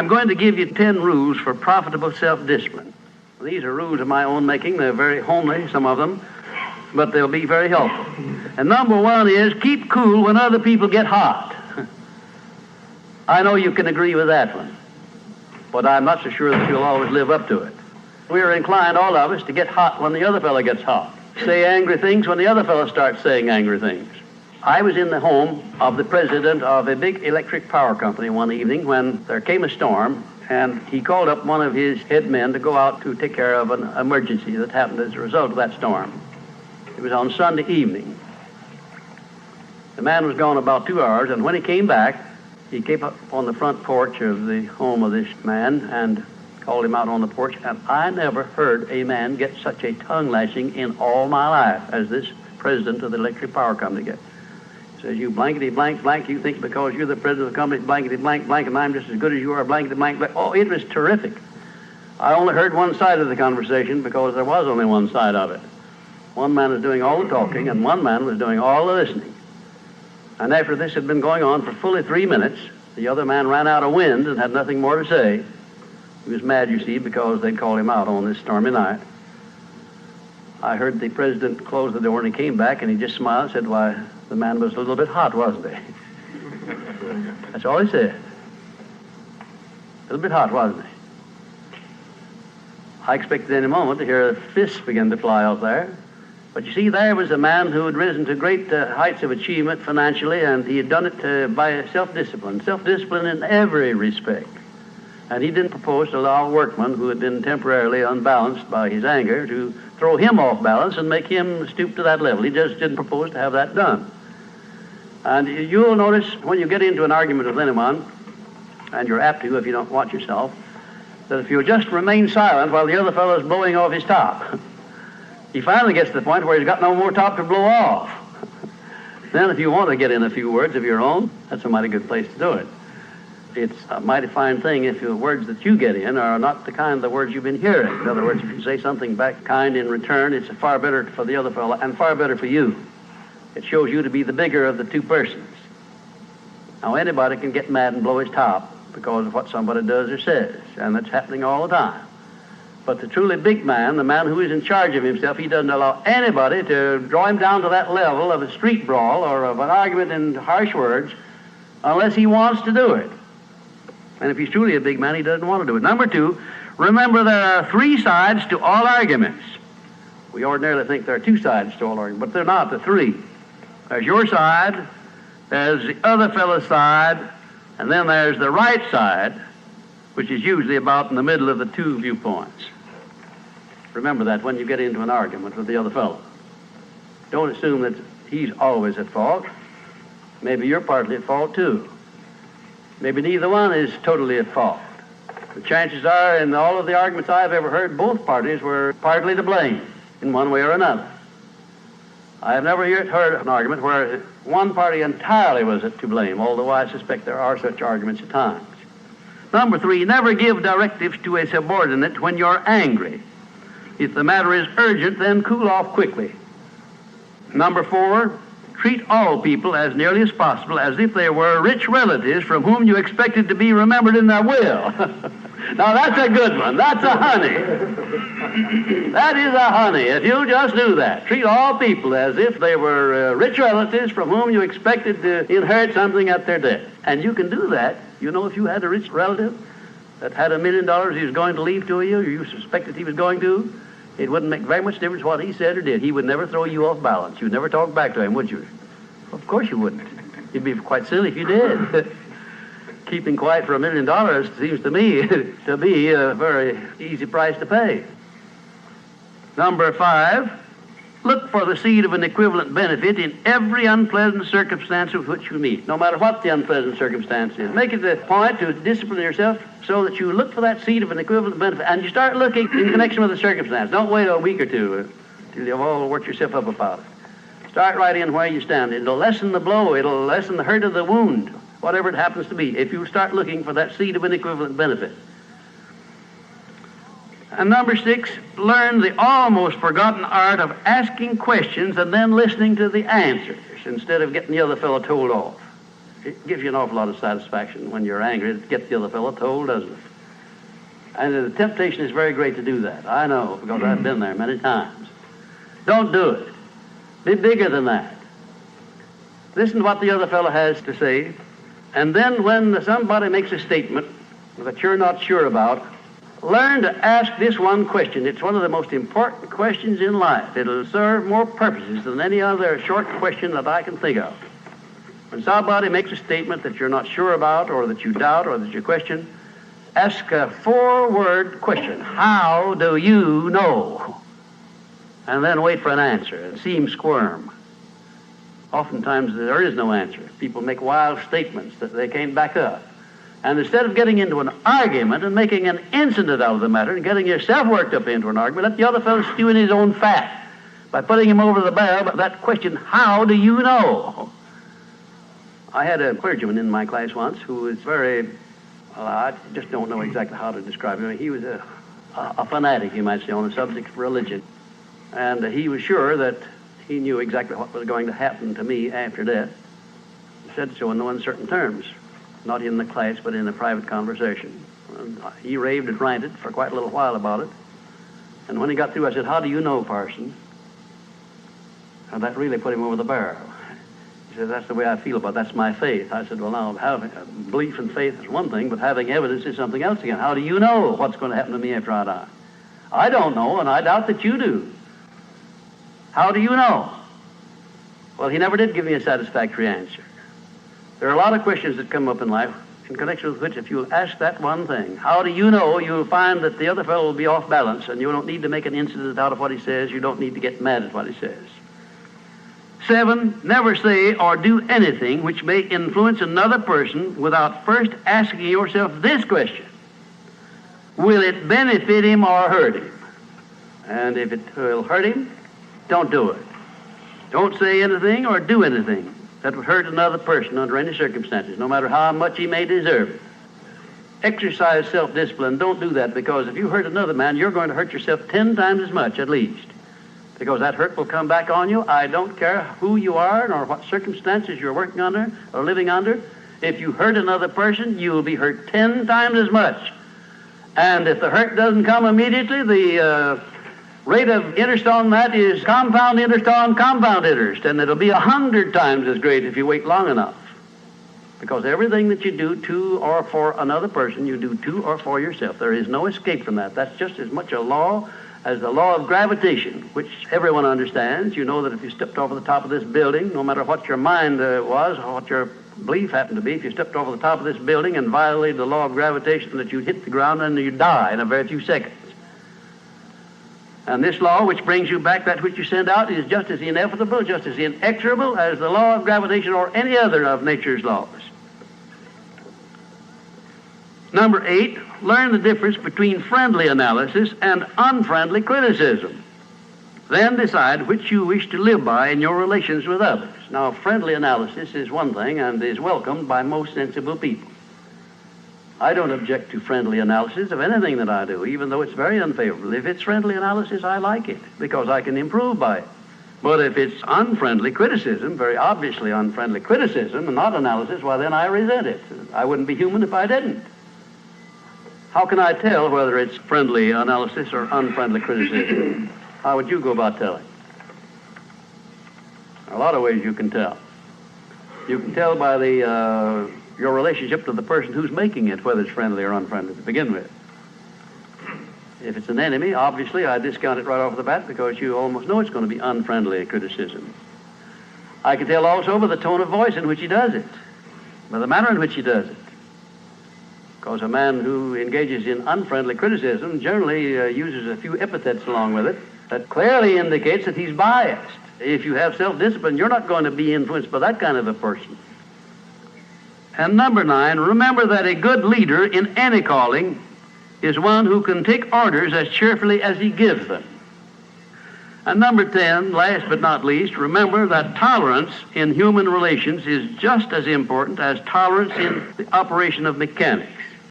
I'm going to give you 10 rules for profitable self-discipline. These are rules of my own making. They're very homely, some of them, but they'll be very helpful. And number one is keep cool when other people get hot. I know you can agree with that one, but I'm not so sure that you'll always live up to it. We're inclined, all of us, to get hot when the other fellow gets hot. Say angry things when the other fellow starts saying angry things. I was in the home of the president of a big electric power company one evening when there came a storm, and he called up one of his head men to go out to take care of an emergency that happened as a result of that storm. It was on Sunday evening. The man was gone about 2 hours, and when he came back, he came up on the front porch of the home of this man and called him out on the porch, and I never heard a man get such a tongue lashing in all my life as this president of the electric power company gets. He says, you blankety blank blank, you think because you're the president of the company, blankety blank blank, and I'm just as good as you are, blankety blank blank. Oh, it was terrific. I only heard one side of the conversation because there was only one side of it. One man was doing all the talking, and one man was doing all the listening. And after this had been going on for fully 3 minutes, the other man ran out of wind and had nothing more to say. He was mad, you see, because they'd called him out on this stormy night. I heard the president close the door, and he came back, and he just smiled and said, why, the man was a little bit hot, wasn't he? That's all he said. A little bit hot, wasn't he? I expected any moment to hear fists begin to fly out there. But you see, there was a man who had risen to great heights of achievement financially, and he had done it by self-discipline in every respect. And he didn't propose to allow a workman who had been temporarily unbalanced by his anger to throw him off balance and make him stoop to that level. He just didn't propose to have that done. And you'll notice when you get into an argument with anyone, and you're apt to if you don't watch yourself, that if you just remain silent while the other fellow's blowing off his top, he finally gets to the point where he's got no more top to blow off. Then if you want to get in a few words of your own, that's a mighty good place to do it. It's a mighty fine thing if the words that you get in are not the kind of the words you've been hearing. In other words, if you say something back kind in return, it's far better for the other fellow and far better for you. It shows you to be the bigger of the two persons. Now, anybody can get mad and blow his top because of what somebody does or says, and that's happening all the time. But the truly big man, the man who is in charge of himself, he doesn't allow anybody to draw him down to that level of a street brawl or of an argument in harsh words unless he wants to do it. And if he's truly a big man, he doesn't want to do it. Number two, remember there are 3 sides to all arguments. We ordinarily think there are 2 sides to all arguments, but they're not, the 3. There's your side, there's the other fellow's side, and then there's the right side, which is usually about in the middle of the 2 viewpoints. Remember that when you get into an argument with the other fellow. Don't assume that he's always at fault. Maybe you're partly at fault too. Maybe neither one is totally at fault. The chances are, in all of the arguments I've ever heard, both parties were partly to blame in one way or another. I have never yet heard an argument where one party entirely was to blame, although I suspect there are such arguments at times. Number 3, never give directives to a subordinate when you're angry. If the matter is urgent, then cool off quickly. Number 4, treat all people as nearly as possible as if they were rich relatives from whom you expected to be remembered in their will. Now that's a good one. That's a honey. That is a honey. If you just do that, treat all people as if they were rich relatives from whom you expected to inherit something at their death. And you can do that. You know, if you had a rich relative that had $1 million he was going to leave to you, or you suspected he was going to, it wouldn't make very much difference what he said or did. He would never throw you off balance. You'd never talk back to him, would you? Of course you wouldn't. You'd be quite silly if you did. Keeping quiet for $1 million seems to me to be a very easy price to pay. Number 5, look for the seed of an equivalent benefit in every unpleasant circumstance with which you meet, no matter what the unpleasant circumstance is. Make it a point to discipline yourself so that you look for that seed of an equivalent benefit, and you start looking in connection with the circumstance. Don't wait a week or two till you've all worked yourself up about it. Start right in where you stand. It'll lessen the blow. It'll lessen the hurt of the wound, whatever it happens to be, if you start looking for that seed of an equivalent benefit. And number 6, learn the almost forgotten art of asking questions and then listening to the answers instead of getting the other fellow told off. It gives you an awful lot of satisfaction when you're angry to get the other fellow told, doesn't it? And the temptation is very great to do that. I know, because I've been there many times. Don't do it. Be bigger than that. Listen to what the other fellow has to say, and then when somebody makes a statement that you're not sure about, learn to ask this one question. It's one of the most important questions in life. It'll serve more purposes than any other short question that I can think of. When somebody makes a statement that you're not sure about, or that you doubt, or that you question, ask a 4-word question. How do you know? And then wait for an answer and see him squirm. Oftentimes there is no answer. People make wild statements that they can't back up. And instead of getting into an argument and making an incident out of the matter and getting yourself worked up into an argument, let the other fellow stew in his own fat by putting him over the barrel. But that question, how do you know? I had a clergyman in my class once who was very, well, I just don't know exactly how to describe him. He was a fanatic, you might say, on the subject of religion. And he was sure that he knew exactly what was going to happen to me after death. He said so in no uncertain terms, not in the class, but in a private conversation. And he raved and ranted for quite a little while about it. And when he got through, I said, how do you know, parson? And that really put him over the barrel. He said, that's the way I feel about it. That's my faith. I said, well, now, having belief and faith is one thing, but having evidence is something else again. How do you know what's going to happen to me after I die? I don't know, and I doubt that you do. How do you know? Well, he never did give me a satisfactory answer. There are a lot of questions that come up in life in connection with which, if you'll ask that one thing, how do you know, you'll find that the other fellow will be off balance, and you don't need to make an incident out of what he says. You don't need to get mad at what he says. 7, never say or do anything which may influence another person without first asking yourself this question: will it benefit him or hurt him? And if it will hurt him, don't do it. Don't say anything or do anything that would hurt another person under any circumstances, no matter how much he may deserve it. Exercise self-discipline. Don't do that, because if you hurt another man, you're going to hurt yourself 10 times as much at least, because that hurt will come back on you. I don't care who you are nor what circumstances you're working under or living under. If you hurt another person, you will be hurt 10 times as much. And if the hurt doesn't come immediately, the rate of interest on that is compound interest on compound interest, and it'll be 100 times as great if you wait long enough. Because everything that you do to or for another person, you do to or for yourself. There is no escape from that. That's just as much a law as the law of gravitation, which everyone understands. You know that if you stepped over the top of this building, no matter what your mind was or what your belief happened to be, if you stepped over the top of this building and violated the law of gravitation, that you'd hit the ground and you'd die in a very few seconds. And this law, which brings you back that which you send out, is just as inevitable, just as inexorable as the law of gravitation or any other of nature's laws. Number 8, learn the difference between friendly analysis and unfriendly criticism. Then decide which you wish to live by in your relations with others. Now, friendly analysis is one thing and is welcomed by most sensible people. I don't object to friendly analysis of anything that I do, even though it's very unfavorable. If it's friendly analysis, I like it, because I can improve by it. But if it's unfriendly criticism, very obviously unfriendly criticism, and not analysis, well, then I resent it. I wouldn't be human if I didn't. How can I tell whether it's friendly analysis or unfriendly criticism? How would you go about telling? There are a lot of ways you can tell. You can tell by your relationship to the person who's making it, whether it's friendly or unfriendly to begin with. If it's an enemy, obviously I discount it right off the bat, because you almost know it's going to be unfriendly criticism. I can tell also by the tone of voice in which he does it, by the manner in which he does it. Because a man who engages in unfriendly criticism generally uses a few epithets along with it that clearly indicates that he's biased. If you have self-discipline, you're not going to be influenced by that kind of a person. And number 9, remember that a good leader in any calling is one who can take orders as cheerfully as he gives them. And number 10, last but not least, remember that tolerance in human relations is just as important as tolerance in the operation of mechanics.